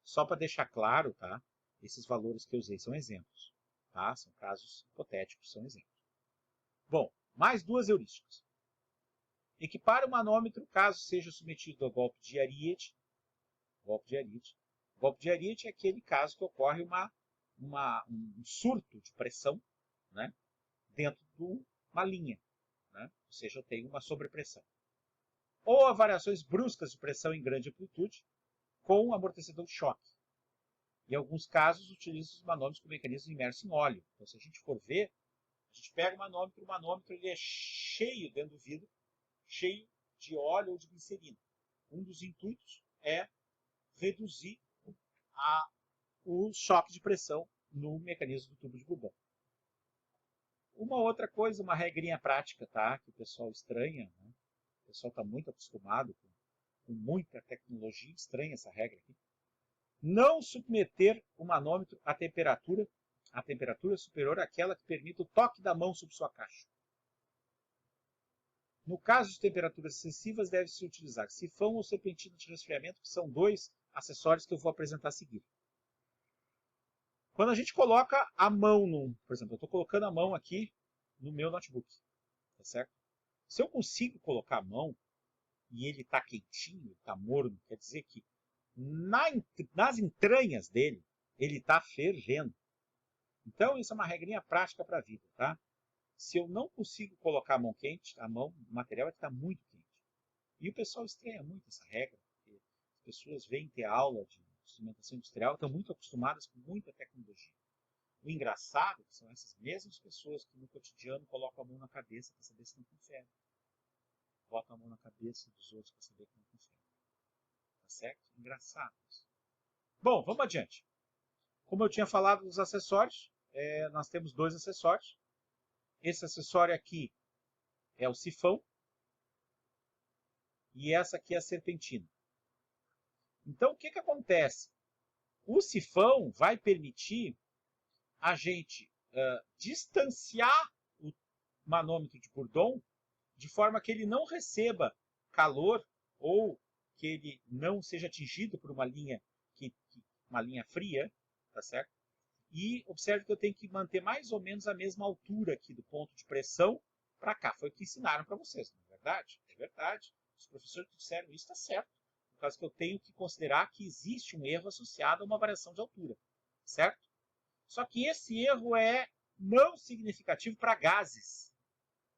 só para deixar claro, tá? Esses valores que eu usei são exemplos, tá? São casos hipotéticos, são exemplos. Bom, mais duas heurísticas. Equipare o manômetro caso seja submetido ao golpe de Ariete. Golpe de Ariete. Golpe de Ariete é aquele caso que ocorre um surto de pressão, né, dentro de uma linha. Né? Ou seja, eu tenho uma sobrepressão. Ou a variações bruscas de pressão em grande amplitude com amortecedor de choque. Em alguns casos, utiliza os manômetros com mecanismo imerso em óleo. Então, se a gente for ver, a gente pega o manômetro ele é cheio dentro do vidro, cheio de óleo ou de glicerina. Um dos intuitos é reduzir o choque de pressão no mecanismo do tubo de Bourbon. Uma outra coisa, uma regrinha prática, tá? Que o pessoal estranha, né? O pessoal está muito acostumado com muita tecnologia, estranha essa regra aqui. Não submeter o manômetro à temperatura superior àquela que permite o toque da mão sobre sua caixa. No caso de temperaturas excessivas, deve-se utilizar sifão ou serpentina de resfriamento, que são dois acessórios que eu vou apresentar a seguir. Quando a gente coloca a mão, por exemplo, eu estou colocando a mão aqui no meu notebook, tá certo? Se eu consigo colocar a mão e ele está quentinho, está morno, quer dizer que nas entranhas dele, ele está fervendo. Então, isso é uma regrinha prática para a vida, tá? Se eu não consigo colocar a mão quente, o material está muito quente. E o pessoal estranha muito essa regra, porque as pessoas vêm ter aula de instrumentação industrial, estão muito acostumadas com muita tecnologia. O engraçado são essas mesmas pessoas que no cotidiano colocam a mão na cabeça para saber se não tem febre. Botam a mão na cabeça dos outros para saber que não tem febre. Tá certo? Engraçado isso. Bom, vamos adiante. Como eu tinha falado dos acessórios, nós temos dois acessórios. Esse acessório aqui é o sifão. E essa aqui é a serpentina. Então, o que acontece? O sifão vai permitir a gente distanciar o manômetro de Bourdon de forma que ele não receba calor ou que ele não seja atingido por uma linha fria, tá certo? E observe que eu tenho que manter mais ou menos a mesma altura aqui do ponto de pressão para cá. Foi o que ensinaram para vocês, não é verdade? É verdade. Os professores que disseram isso está certo. Por causa que eu tenho que considerar que existe um erro associado a uma variação de altura. Certo? Só que esse erro é não significativo para gases.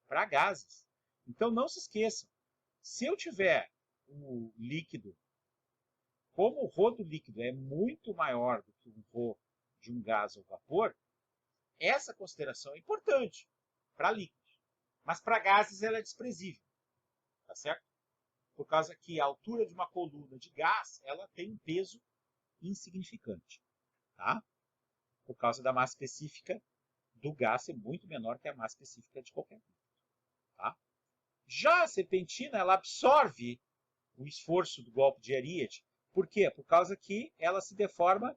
Para gases. Então não se esqueçam. Se eu tiver o líquido, como o ρ do líquido é muito maior do que o ρ de um gás ou vapor, essa consideração é importante para líquidos. Mas para gases ela é desprezível. Tá certo? Por causa que a altura de uma coluna de gás ela tem um peso insignificante. Tá? Por causa da massa específica do gás ser muito menor que a massa específica de qualquer líquido. Tá? Já a serpentina ela absorve o esforço do golpe de Ariete. Por quê? Por causa que ela se deforma,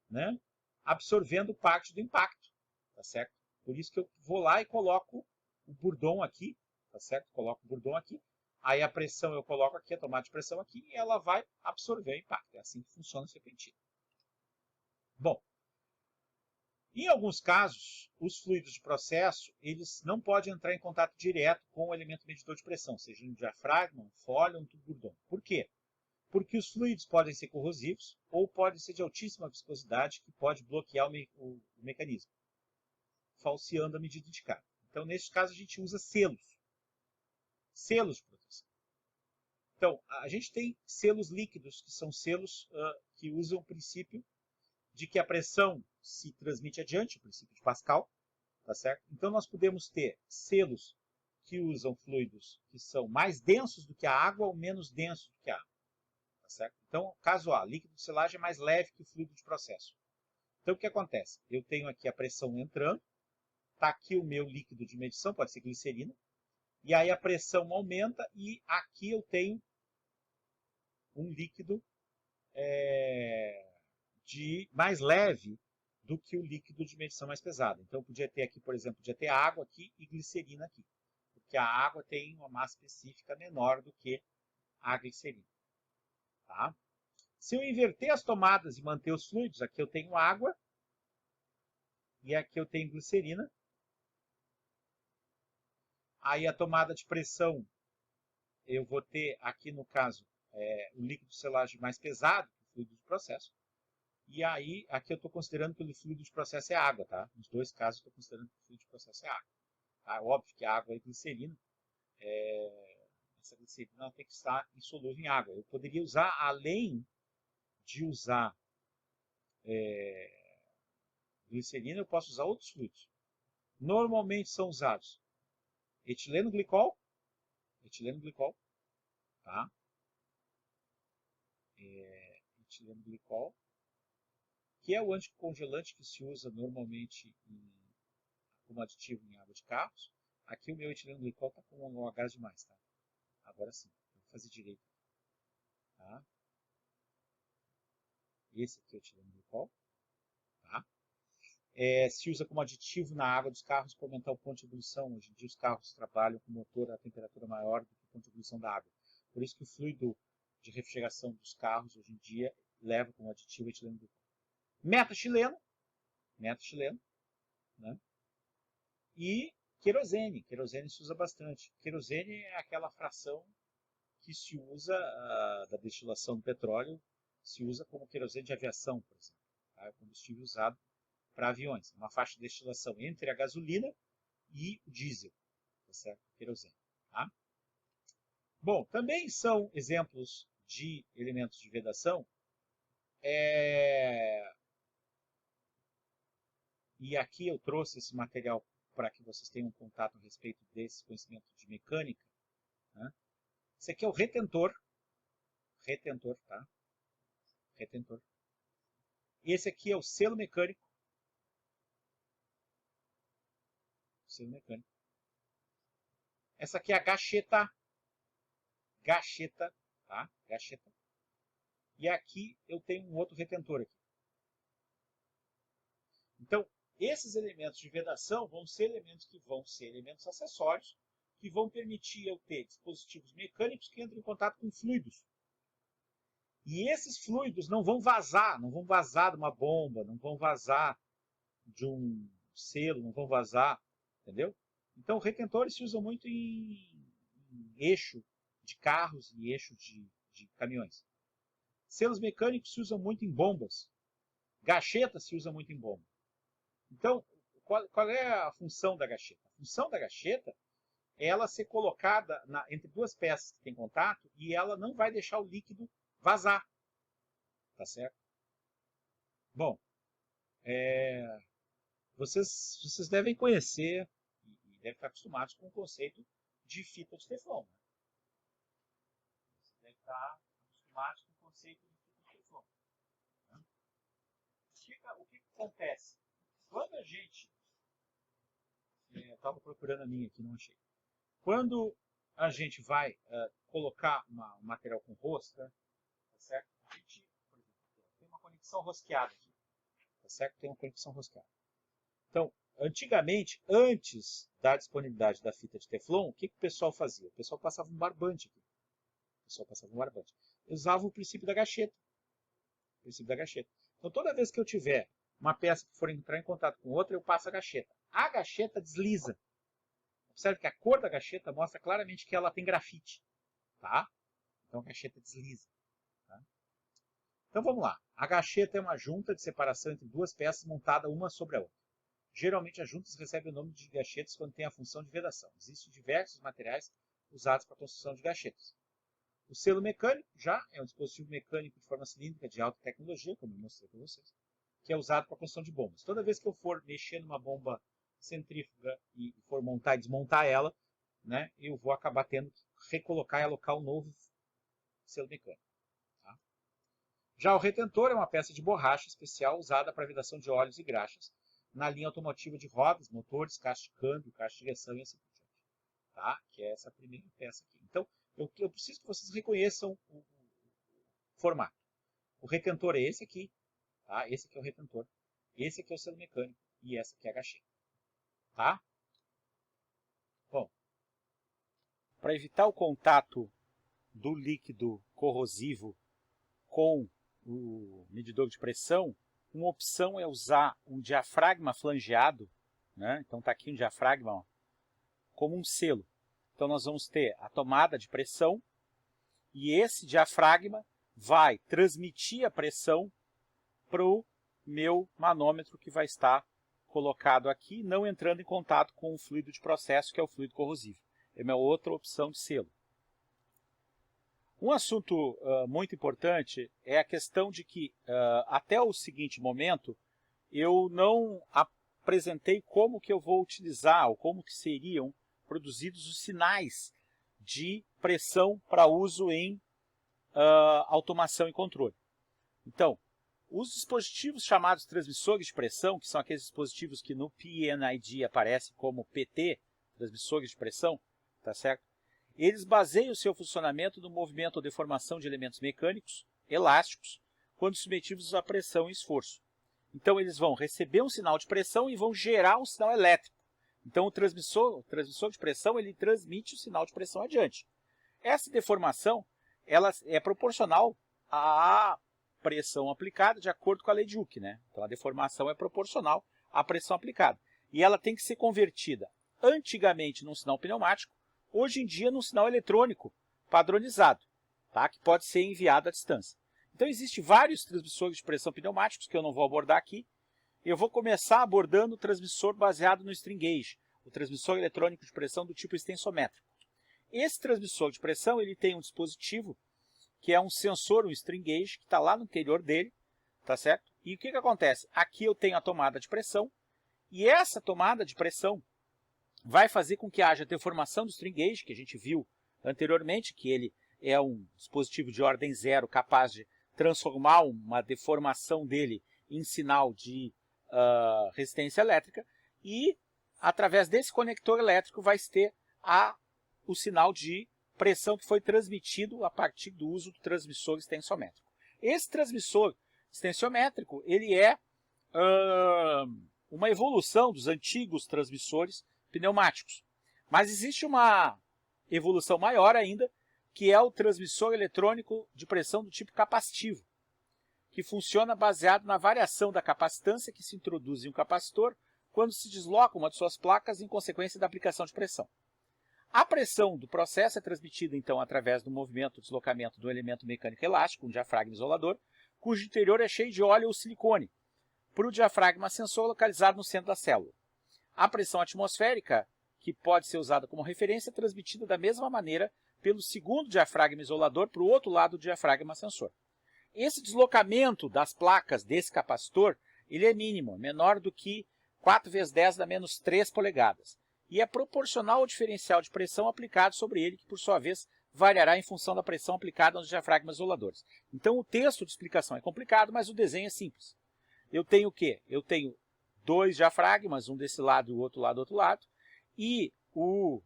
né, absorvendo parte do impacto. Tá certo? Por isso que eu vou lá e coloco o Bourdon aqui. Tá certo? Coloco o Bourdon aqui. Aí a pressão eu coloco aqui, a tomada de pressão aqui, e ela vai absorver o impacto. É assim que funciona a serpentina. Bom, em alguns casos, os fluidos de processo eles não podem entrar em contato direto com o elemento medidor de pressão, seja um diafragma, um fole ou um tubo Bourdon. Por quê? Porque os fluidos podem ser corrosivos ou podem ser de altíssima viscosidade, que pode bloquear o mecanismo, falseando a medida indicada. Então, nesse caso, a gente usa selos. Selos de proteção. Então, a gente tem selos líquidos, que são selos que usam o princípio de que a pressão se transmite adiante, o princípio de Pascal, tá certo? Então nós podemos ter selos que usam fluidos que são mais densos do que a água ou menos densos do que a água, tá certo? Então, caso A, líquido de selagem é mais leve que o fluido de processo. Então o que acontece? Eu tenho aqui a pressão entrando, está aqui o meu líquido de medição, pode ser glicerina, e aí a pressão aumenta e aqui eu tenho um líquido de mais leve do que o líquido de medição mais pesada. Então, podia ter aqui, por exemplo, podia ter água aqui e glicerina aqui. Porque a água tem uma massa específica menor do que a glicerina. Tá? Se eu inverter as tomadas e manter os fluidos, aqui eu tenho água e aqui eu tenho glicerina. Aí a tomada de pressão, eu vou ter aqui no caso o líquido de selagem mais pesado que o fluido de processo. E aí, aqui eu estou considerando que o fluido de processo é água, tá? Nos dois casos, eu estou considerando que o fluido de processo é água. Tá? Óbvio que a água é glicerina. Essa glicerina tem que estar insolúvel em água. Eu poderia usar, além de usar glicerina, eu posso usar outros fluidos. Normalmente são usados etileno glicol, tá? Etileno glicol, que é o anticongelante que se usa normalmente como aditivo em água de carros. Aqui o meu etileno glicol está com um OH demais, tá? Agora sim, eu vou fazer direito. Tá? Esse aqui é o etileno glicol. Tá? Se usa como aditivo na água dos carros para aumentar o ponto de ebulição. Hoje em dia os carros trabalham com motor a temperatura maior do que o ponto de ebulição da água. Por isso que o fluido de refrigeração dos carros hoje em dia leva como aditivo etileno glicol. Metaxileno, né? E querosene. Querosene se usa bastante. Querosene é aquela fração que se usa da destilação do petróleo, se usa como querosene de aviação, por exemplo. Tá? É o combustível usado para aviões. Uma faixa de destilação entre a gasolina e o diesel, tá certo? Querosene. Tá? Bom, também são exemplos de elementos de vedação. E aqui eu trouxe esse material para que vocês tenham contato a respeito desse conhecimento de mecânica. Né? Esse aqui é o retentor. Tá? Retentor. Esse aqui é o selo mecânico. Essa aqui é a gacheta. Tá? Gacheta. E aqui eu tenho um outro retentor aqui. Então, esses elementos de vedação vão ser elementos acessórios que vão permitir eu ter dispositivos mecânicos que entram em contato com fluidos. E esses fluidos não vão vazar de uma bomba, não vão vazar selo, não vão vazar, entendeu? Então, retentores se usam muito em eixo de carros e eixo de caminhões. Selos mecânicos se usam muito em bombas. Gacheta se usa muito em bomba. Então, qual é a função da gacheta? A função da gacheta é ela ser colocada entre duas peças que têm contato e ela não vai deixar o líquido vazar. Tá certo? Bom, vocês devem conhecer e devem estar acostumados com o conceito de fita de teflon. Né? Vocês devem estar acostumados com o conceito de fita de teflon. Né? O que acontece? Quando a gente... eu estava procurando a minha aqui, não achei. Quando a gente vai colocar um material com rosca, tá certo? A gente, por exemplo, tem uma conexão rosqueada aqui. Tá certo? Tem uma conexão rosqueada. Então, antigamente, antes da disponibilidade da fita de teflon, o que o pessoal fazia? O pessoal passava um barbante aqui. Usava o princípio da gacheta. Então, toda vez que eu tiver uma peça que for entrar em contato com outra, eu passo a gacheta. A gacheta desliza. Observe que a cor da gacheta mostra claramente que ela tem grafite. Tá? Então, a gacheta desliza. Tá? Então, vamos lá. A gacheta é uma junta de separação entre duas peças montada uma sobre a outra. Geralmente, as juntas recebem o nome de gachetas quando tem a função de vedação. Existem diversos materiais usados para a construção de gachetas. O selo mecânico já é um dispositivo mecânico de forma cilíndrica de alta tecnologia, como eu mostrei para vocês, que é usado para a construção de bombas. Toda vez que eu for mexer numa bomba centrífuga e for montar e desmontar ela, né, eu vou acabar tendo que recolocar e alocar um novo selo mecânico. Tá? Já o retentor é uma peça de borracha especial usada para a vedação de óleos e graxas na linha automotiva de rodas, motores, caixa de câmbio, caixa de direção e assim por diante. Tá? Que é essa primeira peça aqui. Então, eu preciso que vocês reconheçam o formato. O retentor é esse aqui. Tá? Esse aqui é o retentor. Esse aqui é o selo mecânico. E essa aqui é a gacheta. Tá? Bom. Para evitar o contato do líquido corrosivo com o medidor de pressão, uma opção é usar um diafragma flangeado, né? Então está aqui um diafragma, ó, como um selo. Então nós vamos ter a tomada de pressão e esse diafragma vai transmitir a pressão para o meu manômetro que vai estar colocado aqui, não entrando em contato com o fluido de processo, que é o fluido corrosivo. É uma outra opção de selo. Um assunto muito importante é a questão de que, até o seguinte momento, eu não apresentei como que eu vou utilizar, ou como que seriam produzidos os sinais de pressão para uso em automação e controle. Então, os dispositivos chamados transmissores de pressão, que são aqueles dispositivos que no PNID aparecem como PT, transmissores de pressão, tá certo? Eles baseiam o seu funcionamento no movimento ou deformação de elementos mecânicos, elásticos, quando submetidos à pressão e esforço. Então, eles vão receber um sinal de pressão e vão gerar um sinal elétrico. Então, o transmissor de pressão, ele transmite o sinal de pressão adiante. Essa deformação, ela é proporcional à pressão aplicada de acordo com a lei de Hooke, né? Então, a deformação é proporcional à pressão aplicada. E ela tem que ser convertida antigamente num sinal pneumático, hoje em dia num sinal eletrônico padronizado, tá? Que pode ser enviado à distância. Então, existem vários transmissores de pressão pneumáticos que eu não vou abordar aqui. Eu vou começar abordando o transmissor baseado no string gauge, o transmissor eletrônico de pressão do tipo extensométrico. Esse transmissor de pressão ele tem um dispositivo que é um sensor, um string gauge, que está lá no interior dele, tá certo? E o que acontece? Aqui eu tenho a tomada de pressão, e essa tomada de pressão vai fazer com que haja deformação do string gauge, que a gente viu anteriormente, que ele é um dispositivo de ordem zero capaz de transformar uma deformação dele em sinal de resistência elétrica, e através desse conector elétrico vai ter o sinal de pressão que foi transmitido a partir do uso do transmissor extensométrico. Esse transmissor extensométrico ele é uma evolução dos antigos transmissores pneumáticos. Mas existe uma evolução maior ainda, que é o transmissor eletrônico de pressão do tipo capacitivo. que funciona baseado na variação da capacitância que se introduz em um capacitor quando se desloca uma de suas placas em consequência da aplicação de pressão. A pressão do processo é transmitida, então, através do movimento ou deslocamento do elemento mecânico elástico, um diafragma isolador, cujo interior é cheio de óleo ou silicone, para o diafragma sensor localizado no centro da célula. A pressão atmosférica, que pode ser usada como referência, é transmitida da mesma maneira pelo segundo diafragma isolador para o outro lado do diafragma sensor. Esse deslocamento das placas desse capacitor ele é mínimo, menor do que 4 vezes 10 da menos 3 polegadas, e é proporcional ao diferencial de pressão aplicado sobre ele, que por sua vez variará em função da pressão aplicada nos diafragmas isoladores. Então o texto de explicação é complicado, mas o desenho é simples. Eu tenho o quê? Eu tenho 2 diafragmas, um desse lado e o outro lado do outro lado, e o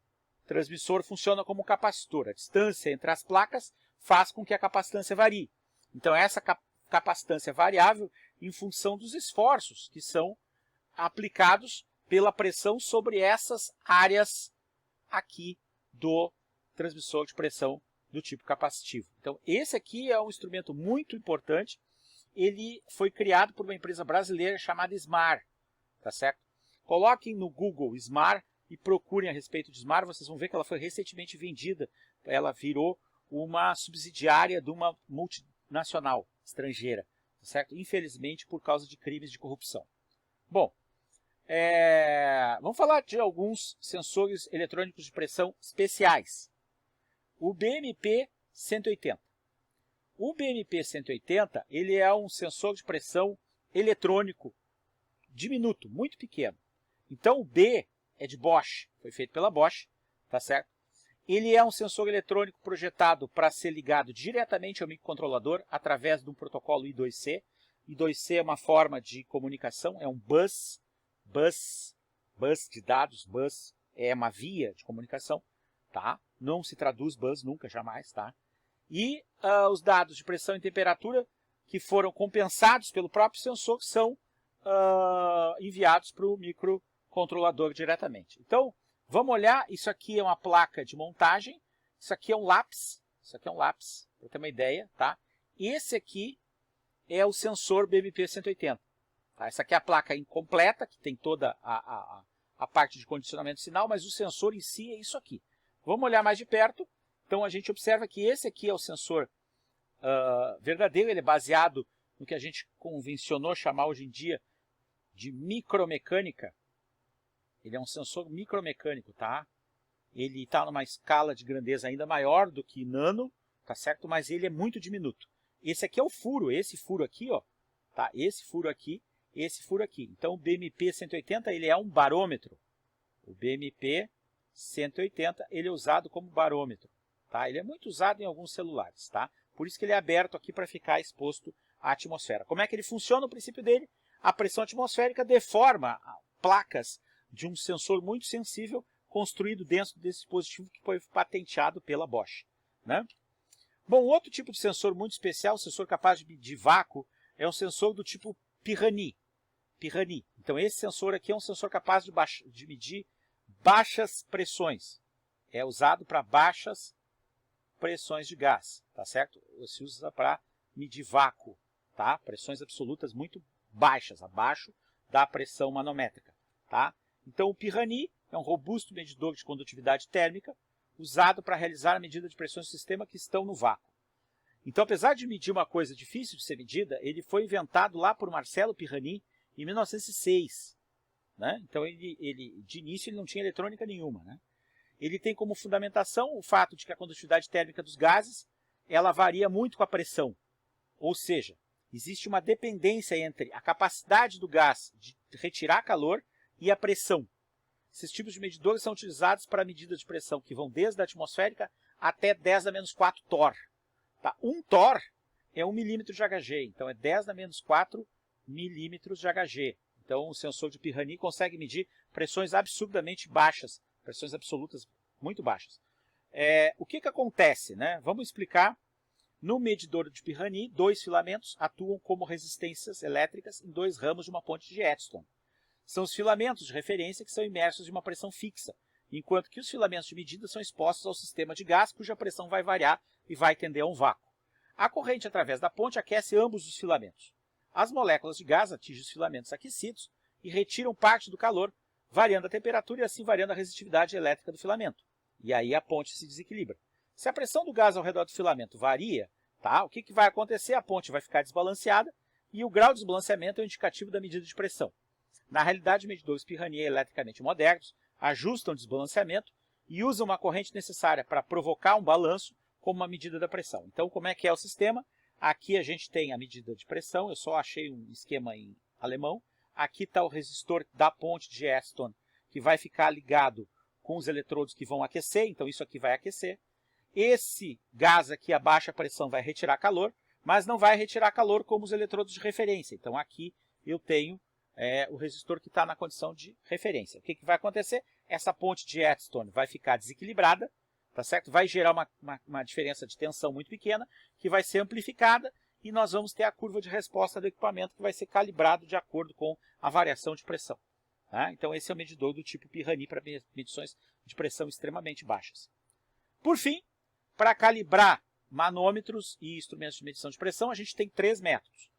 transmissor funciona como um capacitor. A distância entre as placas faz com que a capacitância varie. Então essa capacitância é variável em função dos esforços que são aplicados pela pressão sobre essas áreas aqui do transmissor de pressão do tipo capacitivo. Então esse aqui é um instrumento muito importante. Ele foi criado por uma empresa brasileira chamada SMAR, tá certo? Coloquem no Google SMAR e procurem a respeito de SMAR, vocês vão ver que ela foi recentemente vendida. Ela virou uma subsidiária de uma multinacional estrangeira, tá certo? Infelizmente por causa de crimes de corrupção. Bom, vamos falar de alguns sensores eletrônicos de pressão especiais. O BMP 180. O BMP 180 ele é um sensor de pressão eletrônico diminuto, muito pequeno. Então o B é de Bosch, foi feito pela Bosch, tá certo? Ele é um sensor eletrônico projetado para ser ligado diretamente ao microcontrolador através de um protocolo I2C. I2C é uma forma de comunicação, é um bus de dados, bus é uma via de comunicação, tá? Não se traduz bus nunca, jamais, tá? E os dados de pressão e temperatura que foram compensados pelo próprio sensor são enviados para o microcontrolador diretamente. Então, vamos olhar, isso aqui é uma placa de montagem, isso aqui é um lápis, para ter uma ideia, tá? Esse aqui é o sensor BMP 180. Tá? Essa aqui é a placa incompleta, que tem toda a parte de condicionamento de sinal, mas o sensor em si é isso aqui. Vamos olhar mais de perto. Então a gente observa que esse aqui é o sensor verdadeiro, ele é baseado no que a gente convencionou chamar hoje em dia de micromecânica. Ele é um sensor micromecânico, tá? Ele está numa escala de grandeza ainda maior do que nano, tá certo? Mas ele é muito diminuto. Esse aqui é o furo, esse furo aqui, ó, tá? Esse furo aqui, esse furo aqui. Então o BMP 180 ele é um barômetro. O BMP 180 ele é usado como barômetro. Tá? Ele é muito usado em alguns celulares, tá? Por isso que ele é aberto aqui para ficar exposto à atmosfera. Como é que ele funciona? O princípio dele, a pressão atmosférica deforma placas de um sensor muito sensível construído dentro desse dispositivo que foi patenteado pela Bosch, né? Bom, outro tipo de sensor muito especial, sensor capaz de medir vácuo, é um sensor do tipo Pirani. Então esse sensor aqui é um sensor capaz de medir baixas pressões. É usado para baixas pressões de gás, tá certo? Se usa para medir vácuo, tá? Pressões absolutas muito baixas, abaixo da pressão manométrica, tá? Então o Pirani é um robusto medidor de condutividade térmica usado para realizar a medida de pressões do sistema que estão no vácuo. Então, apesar de medir uma coisa difícil de ser medida, ele foi inventado lá por Marcelo Pirani em 1906, né? Então de início ele não tinha eletrônica nenhuma, né? Ele tem como fundamentação o fato de que a condutividade térmica dos gases ela varia muito com a pressão. Ou seja, existe uma dependência entre a capacidade do gás de retirar calor e a pressão. Esses tipos de medidores são utilizados para medidas de pressão que vão desde a atmosférica até 10 a menos 4 torr. Tá? 1 torr é 1 milímetro de Hg, então é 10 a menos 4 milímetros de Hg. Então o sensor de Pirani consegue medir pressões absurdamente baixas, pressões absolutas muito baixas. O que acontece, né? Vamos explicar. No medidor de Pirani, 2 filamentos atuam como resistências elétricas em 2 ramos de uma ponte de Edstone. São os filamentos de referência que são imersos em uma pressão fixa, enquanto que os filamentos de medida são expostos ao sistema de gás, cuja pressão vai variar e vai tender a um vácuo. A corrente através da ponte aquece ambos os filamentos. As moléculas de gás atingem os filamentos aquecidos e retiram parte do calor, variando a temperatura e assim variando a resistividade elétrica do filamento. E aí a ponte se desequilibra. Se a pressão do gás ao redor do filamento varia, tá? O que vai acontecer? A ponte vai ficar desbalanceada e o grau de desbalanceamento é o indicativo da medida de pressão. Na realidade, medidores Pirranier eletricamente modernos ajustam o desbalanceamento e usam uma corrente necessária para provocar um balanço como uma medida da pressão. Então, como é que é o sistema? Aqui a gente tem a medida de pressão, eu só achei um esquema em alemão. Aqui está o resistor da ponte de Eston, que vai ficar ligado com os eletrodos que vão aquecer, então isso aqui vai aquecer. Esse gás aqui a baixa pressão vai retirar calor, mas não vai retirar calor como os eletrodos de referência. Então aqui eu tenho o resistor que está na condição de referência. O que vai acontecer? Essa ponte de Eston vai ficar desequilibrada, tá certo? Vai gerar uma diferença de tensão muito pequena, que vai ser amplificada, e nós vamos ter a curva de resposta do equipamento que vai ser calibrado de acordo com a variação de pressão. Tá? Então esse é o medidor do tipo Pirani para medições de pressão extremamente baixas. Por fim, para calibrar manômetros e instrumentos de medição de pressão, a gente tem 3 métodos.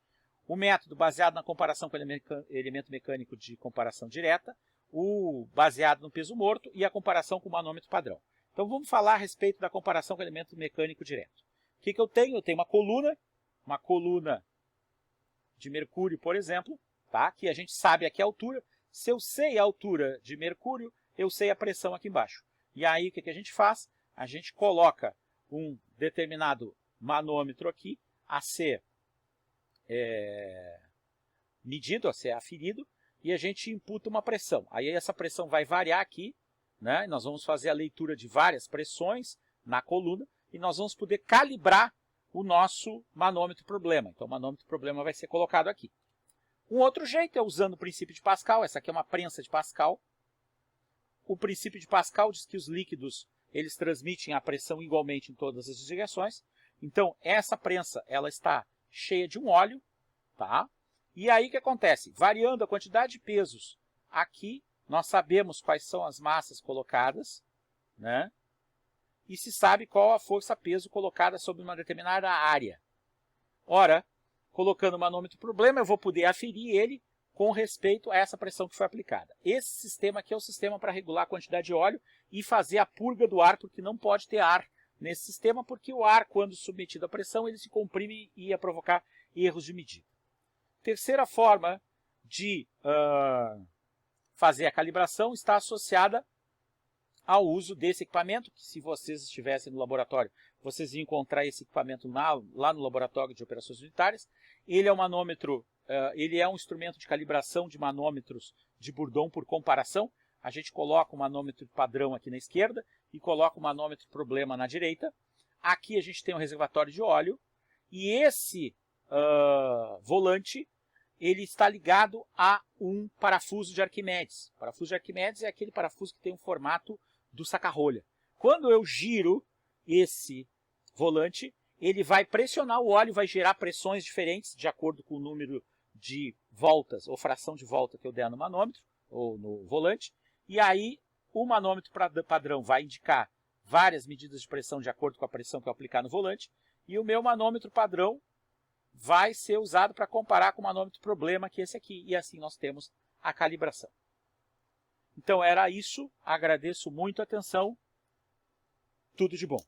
O método baseado na comparação com elemento mecânico de comparação direta, o baseado no peso morto e a comparação com o manômetro padrão. Então vamos falar a respeito da comparação com o elemento mecânico direto. O que eu tenho? Eu tenho uma coluna de mercúrio, por exemplo, tá? Que a gente sabe aqui a altura. Se eu sei a altura de mercúrio, eu sei a pressão aqui embaixo. E aí o que a gente faz? A gente coloca um determinado manômetro aqui a ser medido, a ser aferido, e a gente imputa uma pressão. Aí essa pressão vai variar aqui, né? Nós vamos fazer a leitura de várias pressões na coluna e nós vamos poder calibrar o nosso manômetro problema. Então o manômetro problema vai ser colocado aqui. Um outro jeito é usando o princípio de Pascal. Essa aqui é uma prensa de Pascal. O princípio de Pascal diz que os líquidos eles transmitem a pressão igualmente em todas as direções. Então essa prensa ela está cheia de um óleo, tá? E aí o que acontece? Variando a quantidade de pesos aqui, nós sabemos quais são as massas colocadas, né? E se sabe qual a força-peso colocada sobre uma determinada área. Ora, colocando o manômetro problema, eu vou poder aferir ele com respeito a essa pressão que foi aplicada. Esse sistema aqui é o sistema para regular a quantidade de óleo e fazer a purga do ar, porque não pode ter ar nesse sistema, porque o ar, quando submetido à pressão, ele se comprime e ia provocar erros de medida. Terceira forma de fazer a calibração está associada ao uso desse equipamento, que se vocês estivessem no laboratório, vocês iam encontrar esse equipamento lá no laboratório de operações unitárias. Ele é um manômetro, ele é um instrumento de calibração de manômetros de Bourdon por comparação. A gente coloca o manômetro padrão aqui na esquerda e coloca o manômetro problema na direita. Aqui a gente tem um reservatório de óleo e esse volante ele está ligado a um parafuso de Arquimedes. O parafuso de Arquimedes é aquele parafuso que tem um formato do saca-rolha. Quando eu giro esse volante, ele vai pressionar o óleo, vai gerar pressões diferentes de acordo com o número de voltas ou fração de volta que eu der no manômetro ou no volante. E aí o manômetro padrão vai indicar várias medidas de pressão de acordo com a pressão que eu aplicar no volante. E o meu manômetro padrão vai ser usado para comparar com o manômetro problema, que é esse aqui. E assim nós temos a calibração. Então era isso. Agradeço muito a atenção. Tudo de bom.